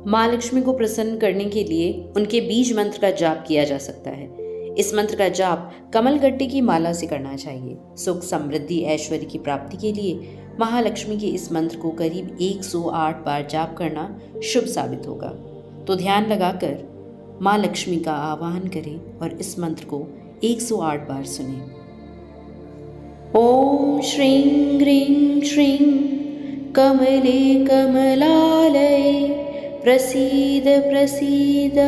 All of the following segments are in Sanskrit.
माँ लक्ष्मी को प्रसन्न करने के लिए उनके बीज मंत्र का जाप किया जा सकता है। इस मंत्र का जाप कमलगट्टे की माला से करना चाहिए। सुख, समृद्धि, ऐश्वर्य की प्राप्ति के लिए महालक्ष्मी के इस मंत्र को करीब 108 बार जाप करना शुभ साबित होगा। तो ध्यान लगाकर माँ लक्ष्मी का आवाहन करें और इस मंत्र को 108 बार सुनें। ओम श्रीं ग्रीं श्रीं कमले कमलालये प्रसीद प्रसीद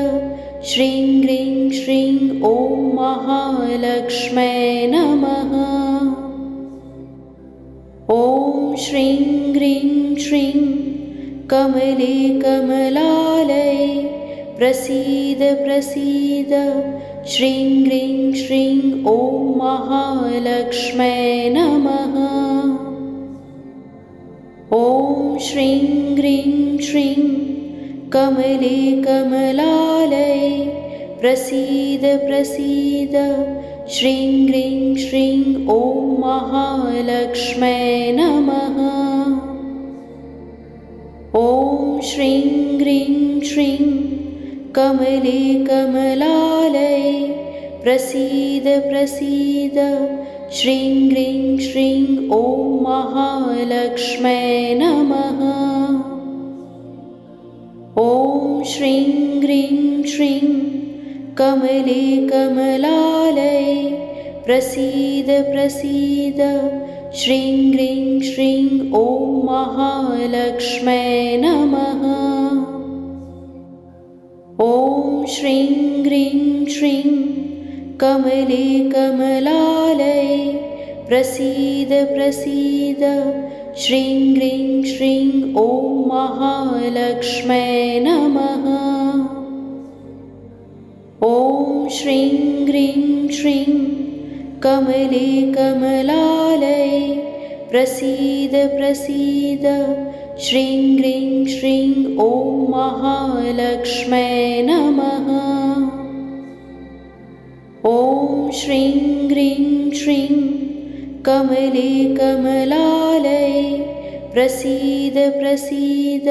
श्रीं ग्रीं श्रीं ॐ महालक्ष्म्यै नमः। ॐ श्रीं ग्रीं श्रीं कमले कमलालये प्रसीद प्रसीद श्रीं ग्रीं श्रीं ॐ महालक्ष्म्यै नमः। ॐ श्रीं ग्रीं श्रीं कमले कमलालये प्रसीद प्रसीद श्रीं ग्रीं श्रीं ॐ महालक्ष्म्यै नमः। ॐ श्रीं ग्रीं श्रीं कमले कमलालये प्रसीद प्रसीद श्रीं ग्रीं श्रीं ॐ महालक्ष्म्यै नमः। ॐ श्रीं ग्रीं श्रीं कमले कमलालये प्रसीद प्रसीद श्रीं ग्रीं श्रीं ॐ महालक्ष्म्यै नमः। ॐ श्रीं ग्रीं श्रीं कमले कमलालये प्रसीद प्रसीद श्रीं ग्रीं श्रीं ॐ महालक्ष्म्यै नमः। ॐ श्रीं ग्रीं श्रीं कमले कमलालये प्रसीद प्रसीद श्रीं ग्रीं श्रीं ॐ महालक्ष्म्यै नमः। ॐ श्रीं ग्रीं श्रीं कमले कमलालये प्रसीद प्रसीद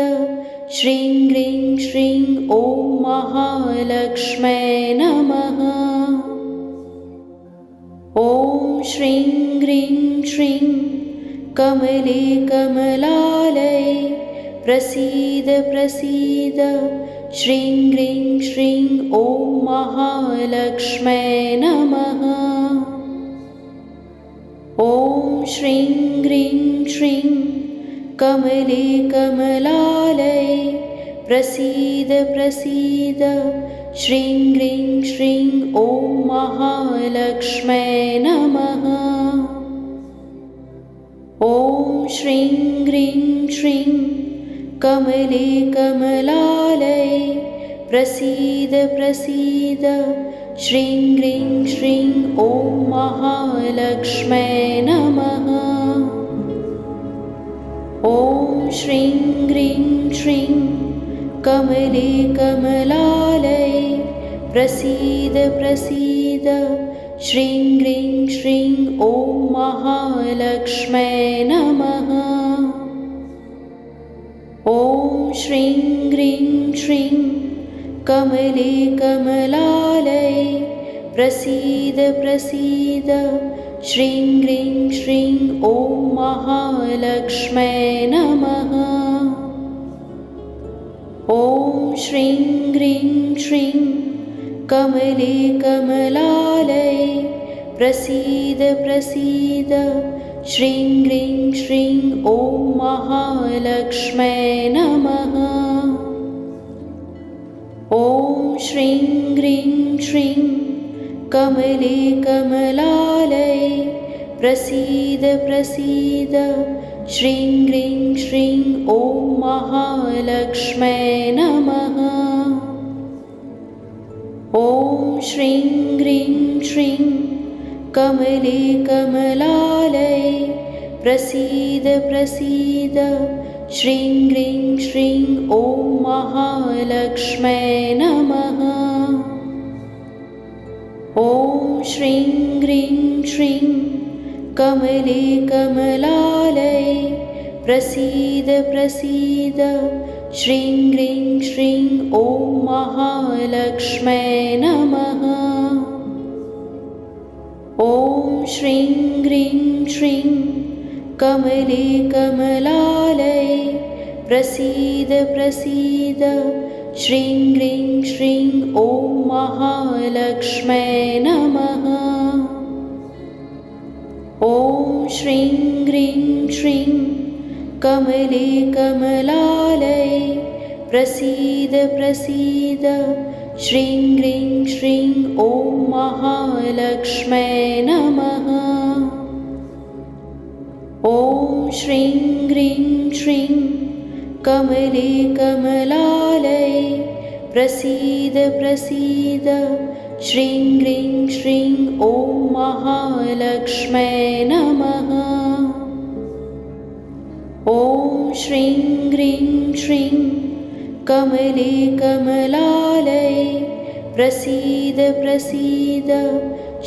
श्रीं ग्रीं श्रीं ॐ महालक्ष्म्यै नमः। ॐ श्रीं ग्रीं श्रीं कमले कमलालये प्रसीद प्रसीद श्रीं ग्रीं श्रीं ॐ महालक्ष्म्यै नमः। ॐ श्रीं ग्रीं श्रीं कमले कमलालये प्रसीद प्रसीद श्रीं ग्रीं श्रीं ॐ महालक्ष्म्यै नमः। ॐ श्रीं ग्रीं श्रीं कमले कमलालये प्रसीद प्रसीद श्रीं ग्रीं श्रीं ॐ महालक्ष्म्यै नमः। ॐ श्रीं ग्रीं श्रीं कमले कमलालये प्रसीद प्रसीद श्रीं ग्रीं श्रीं ॐ महालक्ष्म्यै नमः। ॐ श्रीं ग्रीं श्रीं कमले कमलालये प्रसीद प्रसीद श्रीं ग्रीं श्रीं ॐ महालक्ष्म्यै नमः। ॐ श्रीं ग्रीं श्रीं कमले कमलालये प्रसीद प्रसीद श्रीं ग्रीं श्रीं ॐ महालक्ष्म्यै नमः। ॐ श्रीं ग्रीं श्रीं कमले कमलालये प्रसीद प्रसीद श्रीं ग्रीं श्रीं ॐ महालक्ष्म्यै नमः। ॐ श्रीं ग्रीं श्रीं कमले कमलालये प्रसीद प्रसीद श्रीं ग्रीं श्रीं ॐ महालक्ष्म्यै नमः। ॐ श्रीं ग्रीं श्रीं कमले कमलालये प्रसीद प्रसीद श्रीं ग्रीं श्रीं ॐ महालक्ष्मै नमः। ॐ श्रीं ग्रीं श्रीं कमले कमलालये प्रसीद प्रसीद। श्रीं ग्रीं श्रीं ॐ महालक्ष्मै नमः। ॐ श्रीं ग्रीं श्रीं कमले कमलालये प्रसीद प्रसीद। श्रीं ग्रीं श्रीं ॐ महालक्ष्मै नमः। ॐ श्रीं ग्रीं श्रीं कमले कमलालये प्रसीद प्रसीद। श्रीं ग्रीं श्रीं ॐ महालक्ष्मै नमः। ॐ श्रीं ग्रीं श्रीं कमले कमलालये प्रसीद प्रसीद।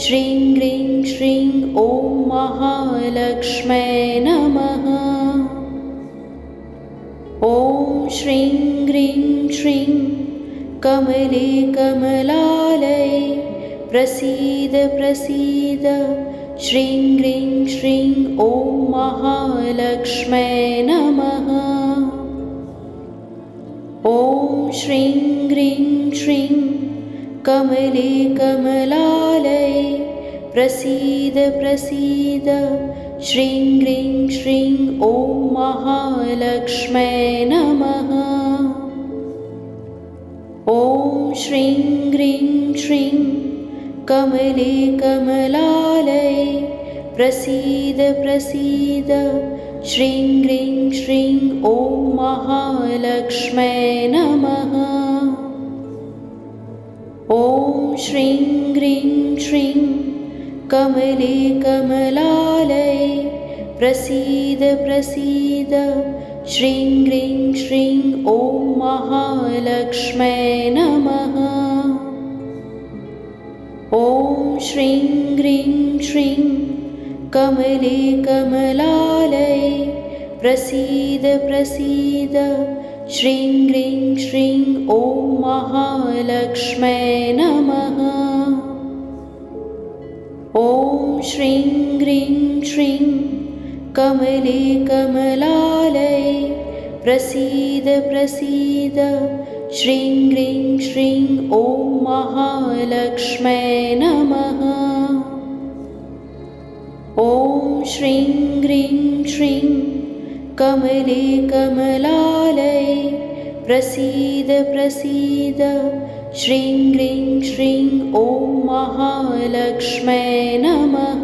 श्रीं ग्रीं श्रीं ॐ महालक्ष्मै नमः। ॐ श्रीं ग्रीं श्रीं कमले कमलालये प्रसीद प्रसीद। श्रीं ग्रीं श्रीं ॐ महालक्ष्मै नमः। ॐ श्रीं ग्रीं श्रीं कमले कमलालये प्रसीद प्रसीद। श्रीं ग्रीं श्रीं ॐ महालक्ष्मै नमः। ॐ श्रीं ग्रीं श्रीं कमले कमलालये प्रसीद प्रसीद। श्रीं ग्रीं श्रीं ॐ महालक्ष्मै नमः। ॐ श्रीं ग्रीं श्रीं कमले कमलालये प्रसीद प्रसीद। श्रीं ग्रीं श्रीं ॐ महालक्ष्मै नमः। ॐ श्रीं ग्रीं श्रीं कमले कमलालये प्रसीद प्रसीद। श्रीं ग्रीं श्रीं ॐ महालक्ष्मै नमः। ॐ श्रीं ग्रीं श्रीं कमले कमलालये प्रसीद प्रसीद। श्रीं ग्रीं श्रीं ॐ महालक्ष्मै नमः। ॐ श्रीं ग्रीं श्रीं कमले कमलालये प्रसीद प्रसीद। श्रीं ग्रीं श्रीं ॐ महालक्ष्मै नमः।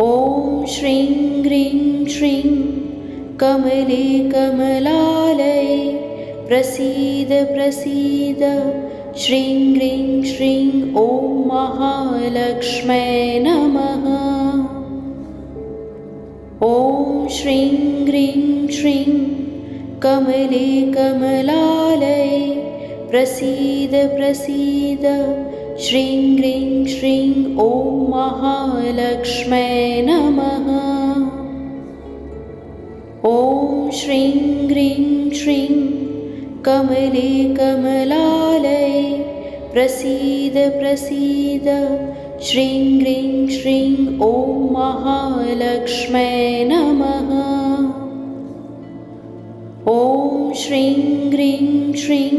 ॐ श्रीं ग्रीं श्रीं कमले कमलालये प्रसीद प्रसीद। श्रीं ग्रीं श्रीं ॐ महालक्ष्मै नमः। ॐ श्रीं ग्रीं श्रीं कमले कमलालये प्रसीद प्रसीद। श्रीं ग्रीं श्रीं ॐ महालक्ष्मै नमः। ॐ श्रीं ग्रीं श्रीं कमले कमलालये प्रसीद प्रसीद। श्रीं ग्रीं श्रीं ॐ महालक्ष्मै नमः। ॐ श्रीं ग्रीं श्रीं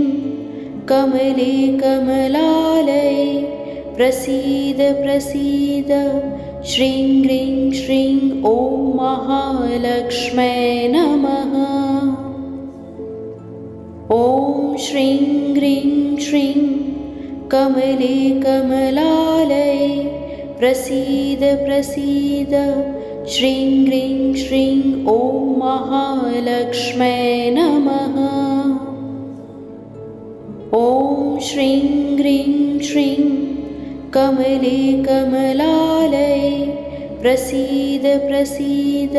कमले कमलालये प्रसीद प्रसीद। श्रीं ग्रीं श्रीं ॐ महालक्ष्मै नमः। ॐ श्रीं ग्रीं श्रीं कमले कमलालये प्रसीद प्रसीद। श्रीं ग्रीं श्रीं ॐ महालक्ष्मै नमः। ॐ श्रीं ग्रीं श्रीं कमले कमलालये प्रसीद प्रसीद।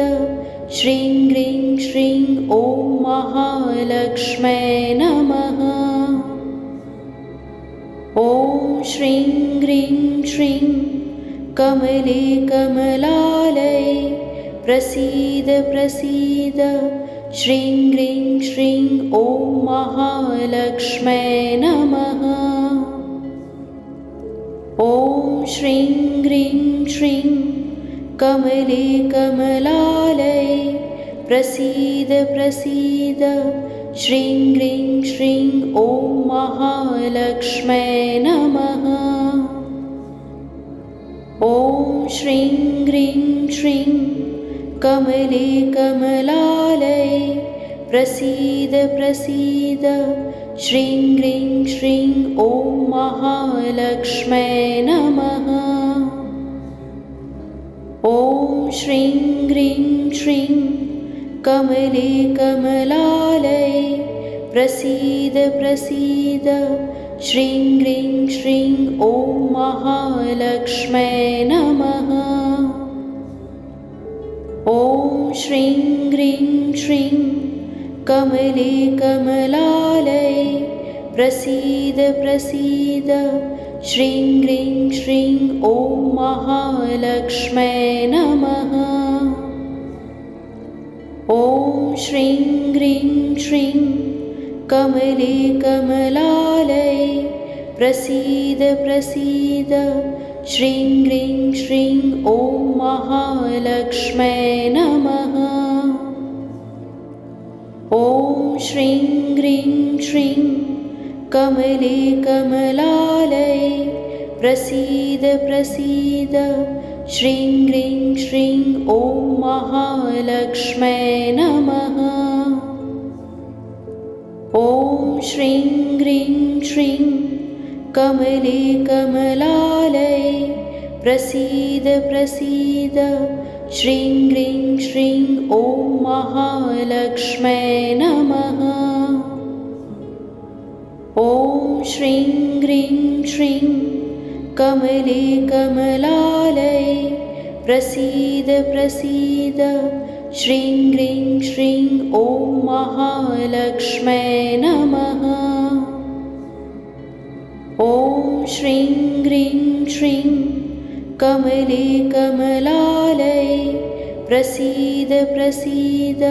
श्रीं ग्रीं श्रीं ॐ महालक्ष्मै नमः। ॐ श्रीं ग्रीं श्रीं कमले कमलालये प्रसीद प्रसीद। श्रीं ग्रीं श्रीं ॐ महालक्ष्मै नमः। ॐ श्रीं ग्रीं श्रीं कमले कमलालये प्रसीद प्रसीद। श्रीं ग्रीं श्रीं ॐ महालक्ष्मै नमः। ॐ श्रीं ग्रीं श्रीं कमले कमलालये प्रसीद प्रसीद। श्रीं ग्रीं श्रीं ॐ महालक्ष्मै नमः। ॐ श्रीं ग्रीं श्रीं कमले कमलालये प्रसीद प्रसीद। श्रीं ग्रीं श्रीं ॐ महालक्ष्मै नमः। ॐ श्रीं ग्रीं श्रीं कमले कमलालये प्रसीद प्रसीद। श्रीं ग्रीं श्रीं ॐ महालक्ष्मै नमः। ॐ श्रीं ग्रीं श्रीं कमले कमलालये प्रसीद प्रसीद। श्रीं ग्रीं श्रीं ॐ महालक्ष्मै नमः। ॐ श्रीं ग्रीं श्रीं कमले कमलालये प्रसीद प्रसीद। श्रीं ग्रीं श्रीं ॐ महालक्ष्मै नमः। ॐ श्रीं ग्रीं श्रीं कमले कमलालये प्रसीद प्रसीद। श्रीं ग्रीं श्रीं ॐ महालक्ष्मै नमः। ॐ श्रीं ग्रीं श्रीं कमले कमलालये प्रसीद प्रसीद। श्रीं ग्रीं श्रीं ॐ महालक्ष्मै नमः। ॐ श्रीं ग्रीं श्रीं कमले कमलालये प्रसीद प्रसीद।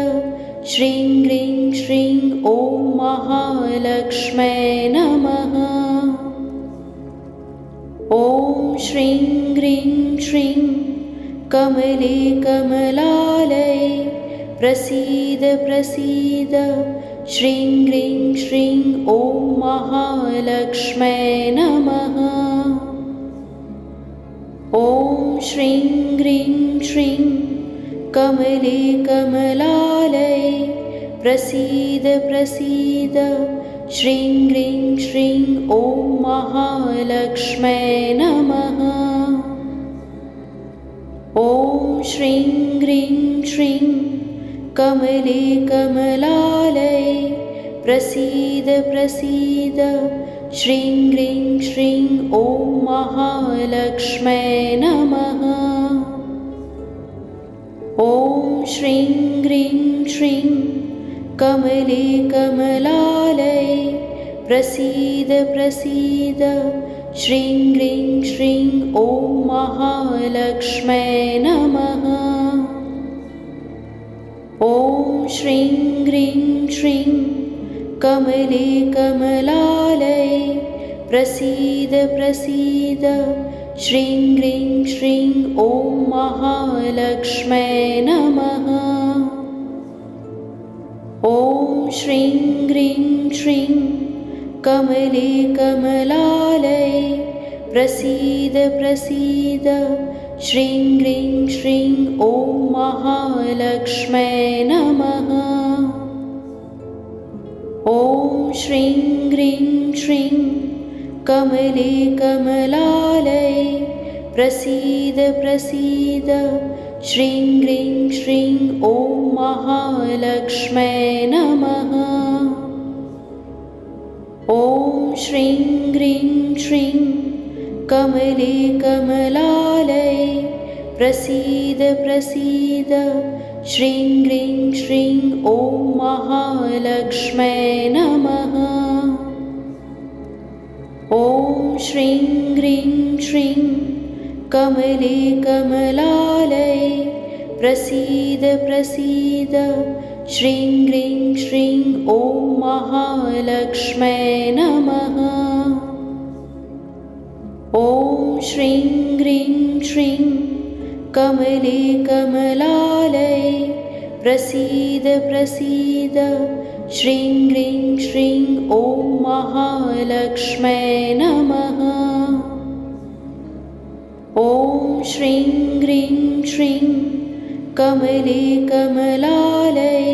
श्रीं ग्रीं श्रीं ॐ महालक्ष्मै नमः। ॐ श्रीं ग्रीं श्रीं कमले कमलालये प्रसीद प्रसीद। श्रीं ग्रीं श्रीं ॐ महालक्ष्मै नमः। ॐ श्रीं ग्रीं श्रीं कमले कमलालये प्रसीद प्रसीद। श्रीं ग्रीं श्रीं ॐ महालक्ष्मै नमः। ॐ श्रीं ग्रीं श्रीं कमले कमलालये प्रसीद प्रसीद। श्रीं ग्रीं श्रीं ॐ महालक्ष्मै नमः। ॐ श्रीं ग्रीं श्रीं कमले कमलालये प्रसीद प्रसीद। श्रीं ग्रीं श्रीं ॐ महालक्ष्मै नमः। ॐ श्रीं ग्रीं श्रीं कमले कमलालये प्रसीद प्रसीद। श्रीं ग्रीं श्रीं ॐ महालक्ष्मै नमः। ॐ श्रीं ग्रीं श्रीं कमले कमलालये प्रसीद प्रसीद। श्रीं ग्रीं श्रीं ॐ महालक्ष्मै नमः। ॐ श्रीं ग्रीं श्रीं कमले कमलालये प्रसीद प्रसीद। श्रीं ग्रीं श्रीं ॐ महालक्ष्मै नमः। ॐ श्रीं ग्रीं श्रीं कमले कमलालये प्रसीद प्रसीद। श्रीं ग्रीं श्रीं ॐ महालक्ष्मै नमः। ॐ श्रीं ग्रीं श्रीं कमले कमलालये प्रसीद प्रसीद। श्रीं ग्रीं श्रीं ॐ महालक्ष्म्यै नमः। ॐ श्रीं ग्रीं श्रीं कमले कमलालये प्रसीद प्रसीद श्रीं ग्रीं श्रीं ॐ महालक्ष्म्यै नमः। ॐ श्रीं ग्रीं श्रीं कमले कमलालये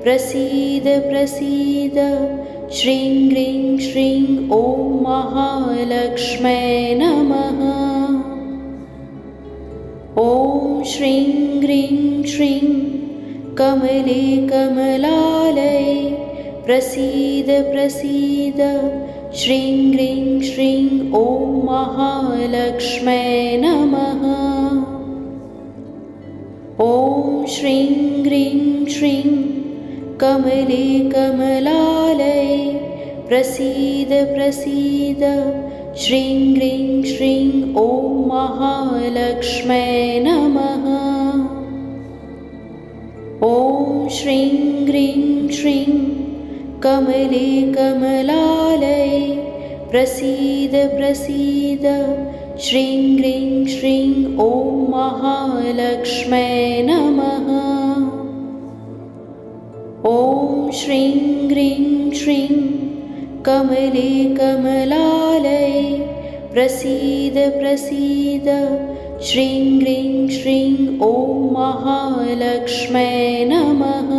प्रसीद प्रसीद श्रीं ग्रीं श्रीं ॐ महालक्ष्म्यै नमः। ॐ श्रीं ग्रीं श्रीं कमले कमलालये प्रसीद प्रसीद श्रीं ग्रीं श्रीं ॐ महालक्ष्म्यै नमः। ॐ श्रीं ग्रीं श्रीं कमले कमलालये प्रसीद प्रसीद श्रीं ग्रीं श्रीं ॐ महालक्ष्म्यै नमः। ॐ श्रीं ग्रीं श्रीं कमले कमलालये प्रसीद प्रसीद श्रीं ग्रीं श्रीं ॐ महालक्ष्म्यै नमः। ॐ श्रीं ग्रीं श्रीं कमले कमलालये प्रसीद प्रसीद श्रीं ग्रीं श्रीं ॐ महालक्ष्म्यै नमः।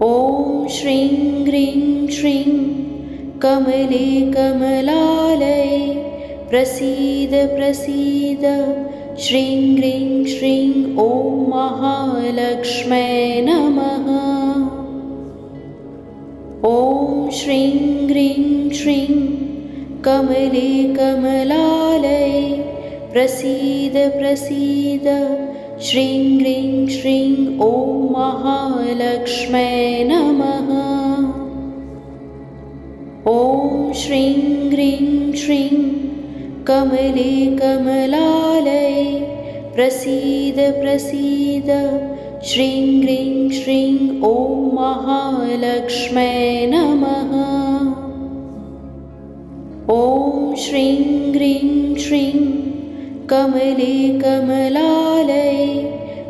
ॐ श्रीं ग्रीं श्रीं कमले कमलालये प्रसीद प्रसीद श्रीं ग्रीं श्रीं ॐ महालक्ष्म्यै नमः। ॐ श्रीं ग्रीं श्रीं कमले कमलालये प्रसीद प्रसीद श्रीं ग्रीं श्रीं ॐ महालक्ष्म्यै नमः। ॐ श्रीं ग्रीं श्रीं कमले कमलालये प्रसीद प्रसीद श्रीं ग्रीं श्रीं ॐ महालक्ष्म्यै नमः। ॐ श्रीं ग्रीं श्रीं कमले कमलालये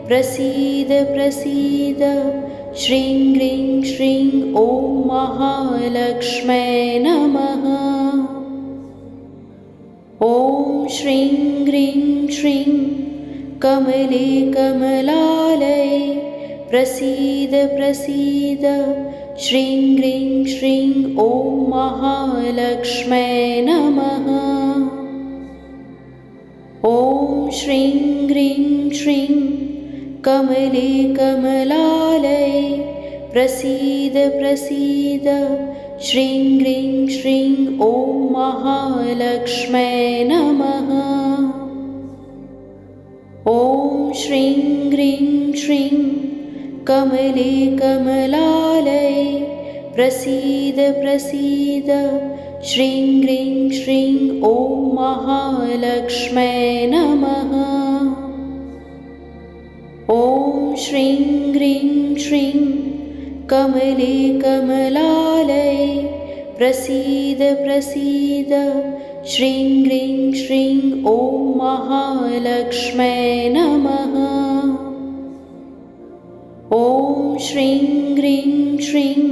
प्रसीद प्रसीद श्रीं ग्रीं श्रीं ॐ महालक्ष्म्यै नमः। ॐ श्रीं ग्रीं श्रीं कमले कमलालये प्रसीद प्रसीद श्रीं ग्रीं श्रीं ॐ महालक्ष्म्यै नमः। ॐ श्रीं ग्रीं श्रीं कमले कमलालये प्रसीद प्रसीद श्रीं ग्रीं श्रीं ॐ महालक्ष्म्यै नमः। ॐ श्रीं ग्रीं श्रीं कमले कमलालये प्रसीद प्रसीद श्रीं ग्रीं श्रीं ॐ महालक्ष्म्यै नमः। ॐ श्रीं ग्रीं श्रीं कमले कमलालये प्रसीद प्रसीद श्रीं ग्रीं श्रीं ॐ महालक्ष्म्यै नमः। ॐ श्रीं ग्रीं श्रीं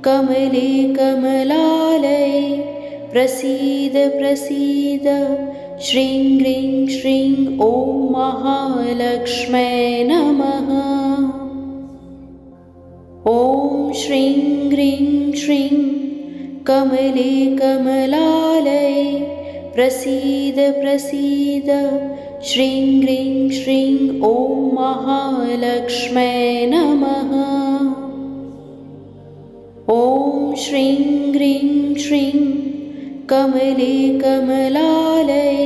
कमले कमलालये प्रसीद प्रसीद श्रीं ग्रीं श्रीं ॐ महालक्ष्म्यै नमः। ॐ श्रीं ग्रीं श्रीं कमले कमलालये प्रसीद प्रसीद श्रीं ग्रीं श्रीं ॐ महालक्ष्म्यै नमः। ॐ श्रीं ग्रीं श्रीं कमले कमलालये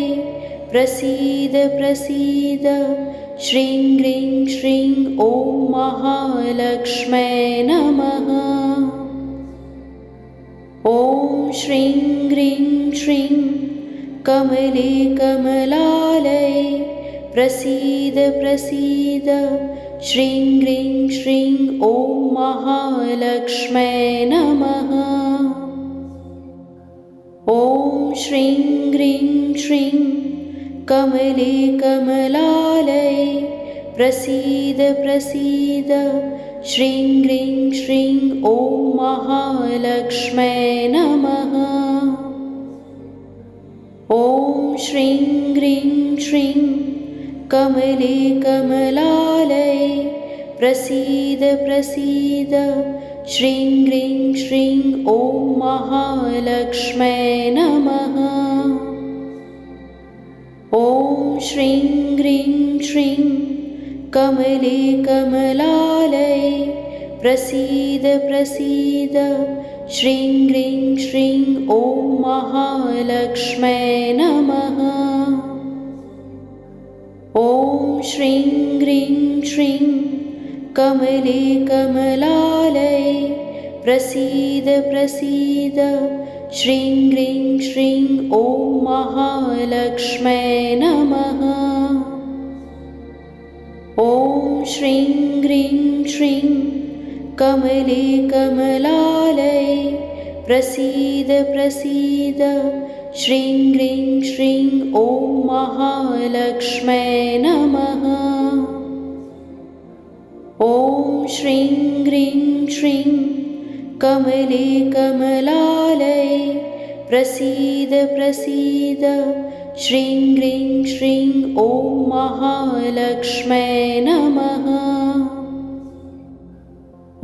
प्रसीद प्रसीद श्रीं ग्रीं श्रीं ॐ महालक्ष्म्यै नमः। ॐ श्रीं ग्रीं श्रीं कमले कमलालये प्रसीद प्रसीद श्रीं ग्रीं श्रीं ॐ महालक्ष्म्यै नमः। ॐ श्रीं ग्रीं श्रीं कमले कमलालये प्रसीद प्रसीद। श्रीं ग्रीं श्रीं ॐ महालक्ष्म्यै नमः। ॐ श्रीं ग्रीं श्रीं कमले कमलालये प्रसीद प्रसीद। श्रीं ग्रीं श्रीं ॐ महालक्ष्म्यै नमः। ॐ श्रीं ग्रीं श्रीं कमले कमलालये प्रसीद प्रसीद। श्रीं ग्रीं श्रीं ॐ महालक्ष्म्यै नमः। ॐ श्रीं ग्रीं श्रीं कमले कमलालये प्रसीद प्रसीद। श्रीं ग्रीं श्रीं ॐ महालक्ष्म्यै नमः। ॐ श्रीं ग्रीं श्रीं कमले कमलालये प्रसीद प्रसीद। श्रीं ग्रीं श्रीं ॐ महालक्ष्म्यै नमः। ॐ श्रीं ग्रीं श्रीं कमले कमलालये प्रसीद प्रसीद। श्रीं ग्रीं श्रीं ॐ महालक्ष्म्यै नमः।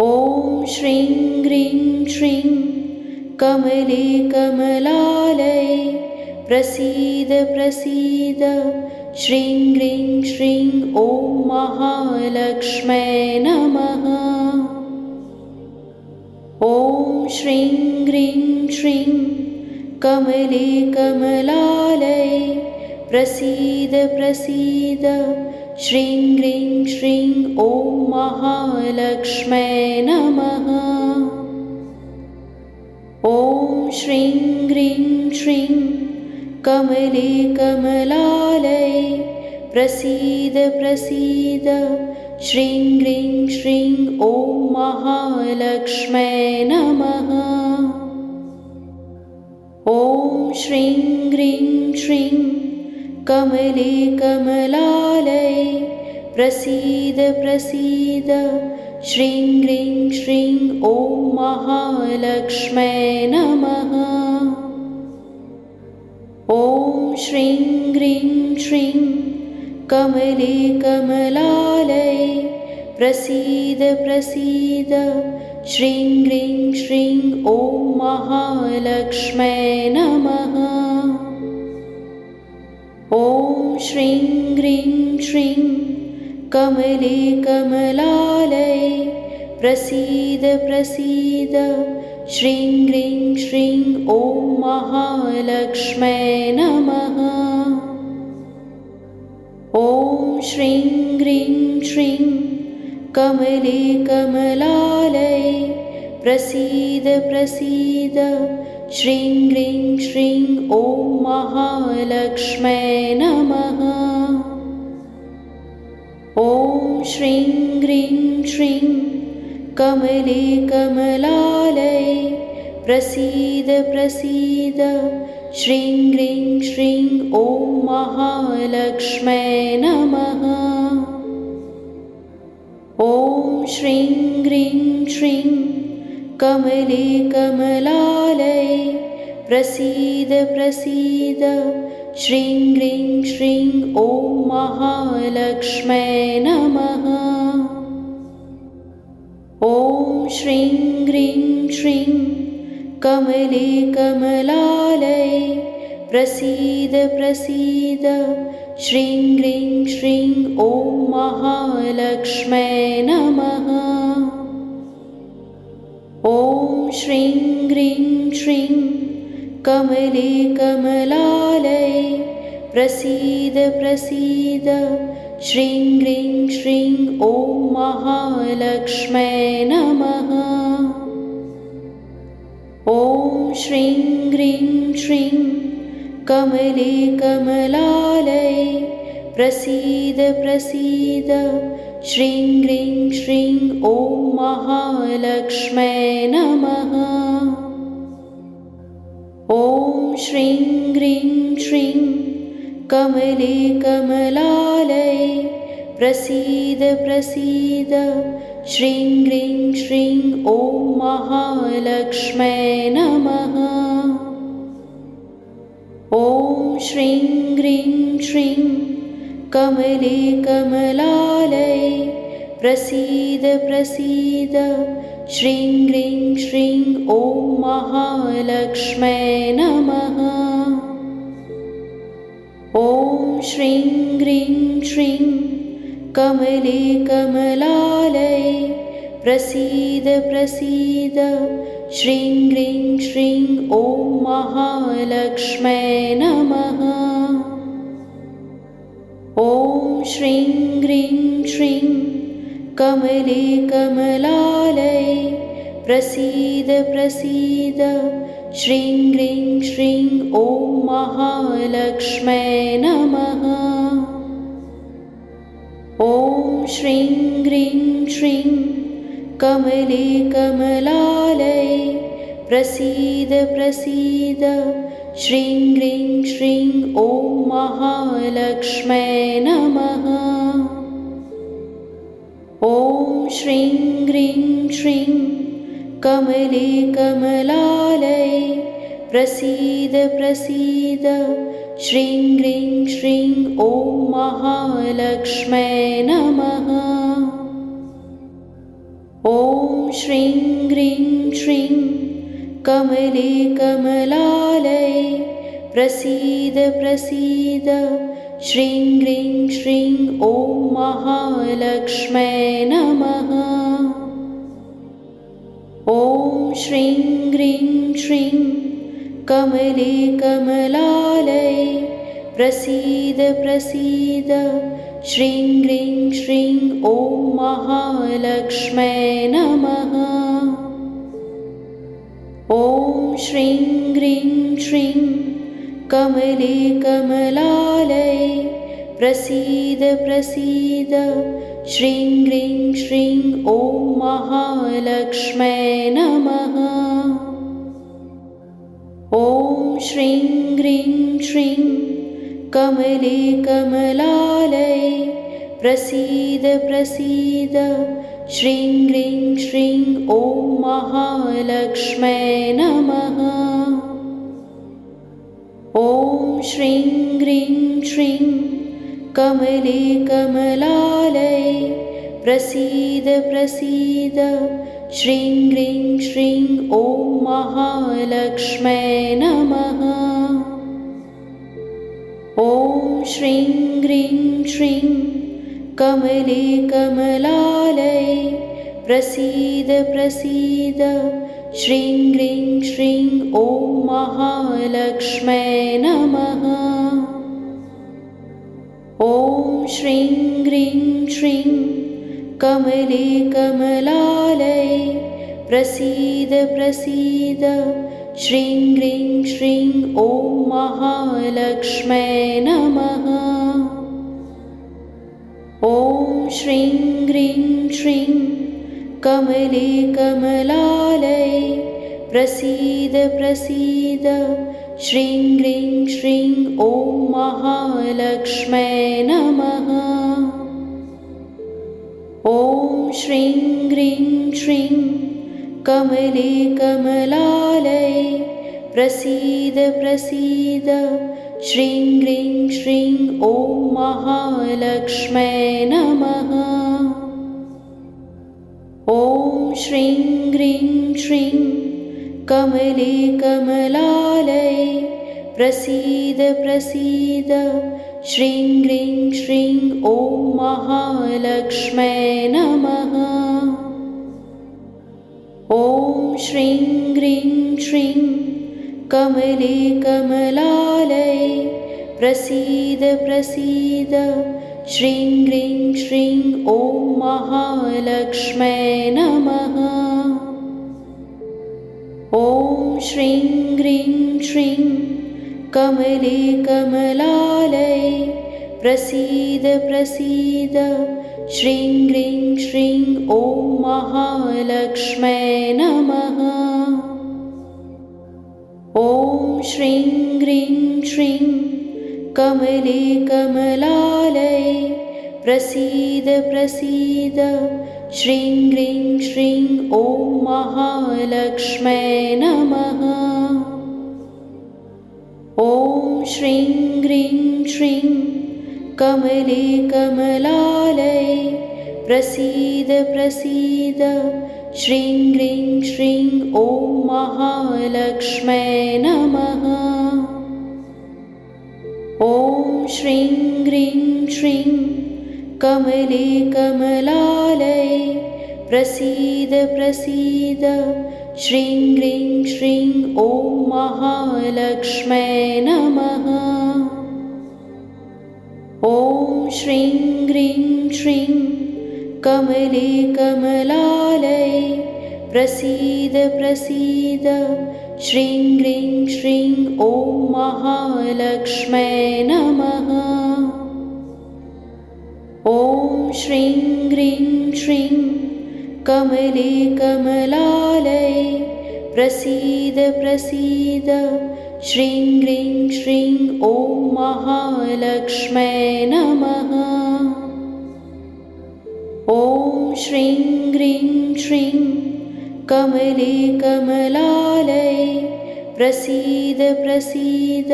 ॐ श्रीं ग्रीं श्रीं कमले कमलालये प्रसीद प्रसीद। श्रीं ग्रीं श्रीं ॐ महालक्ष्म्यै नमः। ॐ श्रीं ग्रीं श्रीं कमले कमलालये प्रसीद प्रसीद। श्रीं ग्रीं श्रीं ॐ महालक्ष्म्यै नमः। ॐ श्रीं ग्रीं श्रीं कमले कमलालये प्रसीद प्रसीद। श्रीं ग्रीं श्रीं ॐ महालक्ष्म्यै नमः। ॐ श्रीं ग्रीं श्रीं कमले कमलालये प्रसीद प्रसीद। श्रीं ग्रीं श्रीं ॐ महालक्ष्म्यै नमः। ॐ श्रीं ग्रीं श्रीं कमले कमलालये प्रसीद प्रसीद। श्रीं ग्रीं श्रीं ॐ महालक्ष्म्यै नमः। ॐ श्रीं ग्रीं श्रीं कमले कमलालये प्रसीद प्रसीद। श्रीं ग्रीं श्रीं ॐ महालक्ष्म्यै नमः। ॐ श्रीं ग्रीं श्रीं कमले कमलालये प्रसीद प्रसीद। श्रीं ग्रीं श्रीं ॐ महालक्ष्म्यै नमः। ॐ श्रीं ग्रीं श्रीं कमले कमलालये प्रसीद प्रसीद। श्रीं ग्रीं श्रीं ॐ महालक्ष्म्यै नमः। ॐ श्रीं ग्रीं श्रीं कमले कमलालये प्रसीद प्रसीद। श्रीं ग्रीं श्रीं ॐ महालक्ष्म्यै नमः। ॐ श्रीं ग्रीं श्रीं कमले कमलालये प्रसीद प्रसीद। श्रीं ग्रीं श्रीं ॐ महालक्ष्म्यै नमः। ॐ श्रीं ग्रीं श्रीं कमले कमलालये प्रसीद प्रसीद। श्रीं ग्रीं श्रीं ॐ महालक्ष्म्यै नमः। ॐ श्रीं ग्रीं श्रीं कमले कमलालये प्रसीद प्रसीद। श्रीं ग्रीं श्रीं ॐ महालक्ष्म्यै नमः। ॐ श्रीं ग्रीं श्रीं कमले कमलालये प्रसीद प्रसीद श्रीं ग्रीं श्रीं ॐ महालक्ष्म्यै नमः। ॐ श्रीं ग्रीं श्रीं कमले कमलालये प्रसीद प्रसीद श्रीं ग्रीं श्रीं ॐ महालक्ष्म्यै नमः। ॐ श्रीं ग्रीं श्रीं कमले कमलालये प्रसीद प्रसीद श्रीं ग्रीं श्रीं ॐ महालक्ष्म्यै नमः। ॐ श्रीं ग्रीं श्रीं कमले कमलालये प्रसीद प्रसीद श्रीं ग्रीं श्रीं ॐ महालक्ष्म्यै नमः। ॐ श्रीं ग्रीं श्रीं कमले कमलालये प्रसीद प्रसीद श्रीं ग्रीं श्रीं ॐ महालक्ष्म्यै नमः। ॐ श्रीं ग्रीं श्रीं कमले कमलालये प्रसीद प्रसीद श्रीं ग्रीं श्रीं ॐ महालक्ष्म्यै नमः। ॐ श्रीं ग्रीं श्रीं कमले कमलालये प्रसीद प्रसीद श्रीं ग्रीं श्रीं ॐ महालक्ष्म्यै नमः। ॐ श्रीं ग्रीं श्रीं कमले कमलालये प्रसीद प्रसीद श्रीं ग्रीं श्रीं ॐ महालक्ष्म्यै नमः। ॐ श्रीं ग्रीं श्रीं कमले कमलालये प्रसीद प्रसीद श्रीं ग्रीं श्रीं ॐ महालक्ष्म्यै नमः। ॐ श्रीं ग्रीं श्रीं कमले कमलालये प्रसीद प्रसीद श्रीं ग्रीं श्रीं ॐ महालक्ष्म्यै नमः। ॐ श्रीं ग्रीं श्रीं कमले कमलालये प्रसीद प्रसीद श्रीं ग्रीं श्रीं ॐ महालक्ष्म्यै नमः। ॐ श्रीं ग्रीं श्रीं कमले कमलालये प्रसीद प्रसीद श्रीं ग्रीं श्रीं ॐ महालक्ष्म्यै नमः। ॐ श्रीं ग्रीं श्रीं कमले कमलालये प्रसीद प्रसीद श्रीं ग्रीं श्रीं ॐ महालक्ष्म्यै नमः। ॐ श्रीं ग्रीं श्रीं कमले कमलालये प्रसीद प्रसीद श्रीं ग्रीं श्रीं ॐ महालक्ष्म्यै नमः। ॐ श्रीं ग्रीं श्रीं कमले कमलालये प्रसीद प्रसीद श्रीं ग्रीं श्रीं ॐ महालक्ष्म्यै नमः। ॐ श्रीं ग्रीं श्रीं कमले कमलालये प्रसीद प्रसीद श्रीं ग्रीं श्रीं ॐ महालक्ष्म्यै नमः। ॐ श्रीं ग्रीं श्रीं कमले कमलालये प्रसीद प्रसीद श्रीं ग्रीं श्रीं ॐ महालक्ष्म्यै नमः। ॐ श्रीं ग्रीं श्रीं कमले कमलालये प्रसीद प्रसीद श्रीं ग्रीं श्रीं ॐ महालक्ष्म्यै नमः। ॐ श्रीं ग्रीं श्रीं कमले कमलालये प्रसीद प्रसीद। श्रीं ग्रीं श्रीं ॐ महालक्ष्म्यै नमः। ॐ श्रीं ग्रीं श्रीं कमले कमलालये प्रसीद प्रसीद। श्रीं ग्रीं श्रीं ॐ महालक्ष्म्यै नमः। ॐ श्रीं ग्रीं श्रीं कमले कमलालये प्रसीद प्रसीद। श्रीं ग्रीं श्रीं ॐ महालक्ष्म्यै नमः। ॐ श्रीं ग्रीं श्रीं कमले कमलालये प्रसीद प्रसीद। श्रीं ग्रीं श्रीं ॐ महालक्ष्म्यै नमः। ॐ श्रीं ग्रीं श्रीं कमले कमलालये प्रसीद प्रसीद। श्रीं ग्रीं श्रीं ॐ महालक्ष्म्यै नमः। ॐ श्रीं ग्रीं श्रीं कमले कमलालये प्रसीद प्रसीद।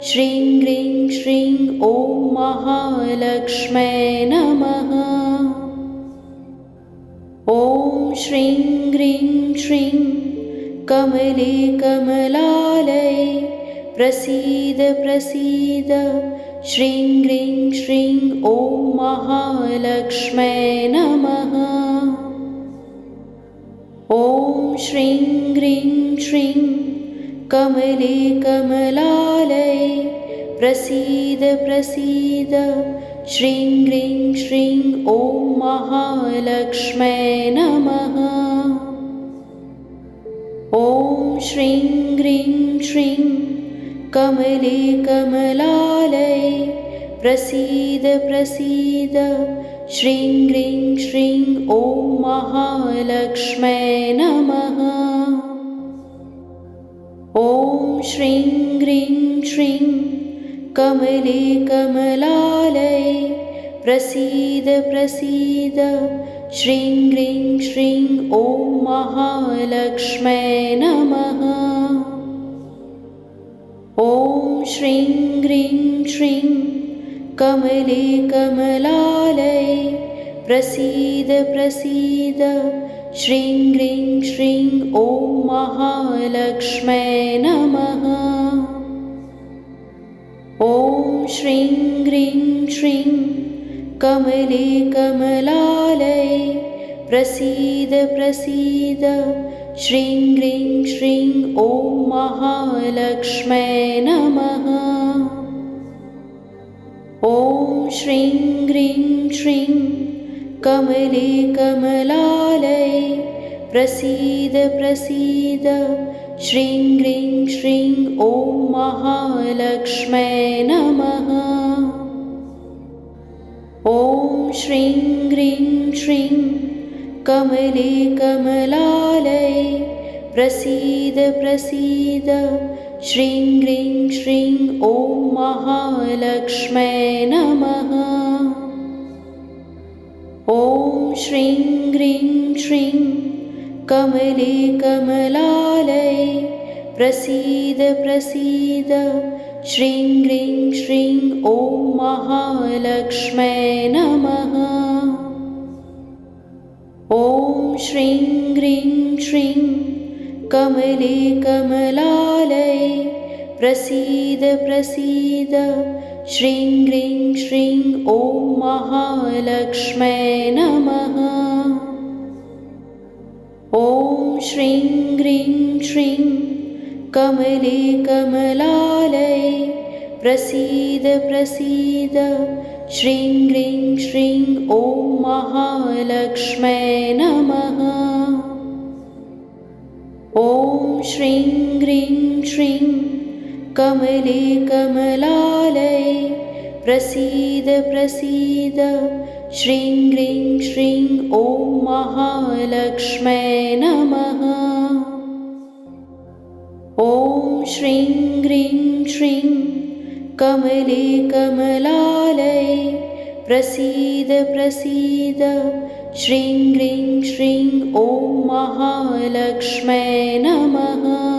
श्रीं ग्रीं श्रीं ॐ महालक्ष्म्यै नमः। ॐ श्रीं ग्रीं श्रीं कमले कमलालये प्रसीद प्रसीद। श्रीं ग्रीं श्रीं ॐ महालक्ष्म्यै नमः। ॐ श्रीं ग्रीं श्रीं कमले कमलालये प्रसीद प्रसीद। श्रीं ग्रीं श्रीं ॐ महालक्ष्म्यै नमः। ॐ श्रीं ग्रीं श्रीं कमले कमलालये प्रसीद प्रसीद। श्रीं ग्रीं श्रीं ॐ महालक्ष्म्यै नमः। ॐ श्रीं ग्रीं श्रीं कमले कमलालये प्रसीद प्रसीद। श्रीं ग्रीं श्रीं ॐ महालक्ष्म्यै नमः। ॐ श्रीं ग्रीं श्रीं कमले कमलालये प्रसीद प्रसीद। श्रीं ग्रीं श्रीं ॐ महालक्ष्म्यै नमः। ॐ श्रीं ग्रीं श्रीं कमले कमलालये प्रसीद प्रसीद। श्रीं ग्रीं श्रीं ॐ महालक्ष्म्यै नमः। ॐ श्रीं ग्रीं श्रीं कमले कमलालये प्रसीद प्रसीद। श्रीं ग्रीं श्रीं ॐ महालक्ष्म्यै नमः। ॐ श्रीं ग्रीं श्रीं कमले कमलालये प्रसीद प्रसीद। श्रीं ग्रीं श्रीं ॐ महालक्ष्म्यै नमः। ॐ श्रीं ग्रीं श्रीं कमले कमलालये प्रसीद प्रसीद। श्रीं ग्रीं श्रीं ॐ महालक्ष्म्यै नमः। ॐ श्रीं ग्रीं श्रीं कमले कमलालये प्रसीद प्रसीद। श्रीं ग्रीं श्रीं ॐ महालक्ष्म्यै नमः। ॐ श्रीं ग्रीं श्रीं कमले कमलालये प्रसीद प्रसीद। श्रीं ग्रीं श्रीं ॐ महालक्ष्म्यै नमः। ॐ श्रीं ग्रीं श्रीं कमले कमलालये प्रसीद प्रसीद। श्रीं ग्रीं श्रीं ॐ महालक्ष्म्यै नमः। ॐ श्रीं ग्रीं श्रीं कमले कमलालये प्रसीद प्रसीद। श्रीं ग्रीं श्रीं ॐ महालक्ष्म्यै नमः।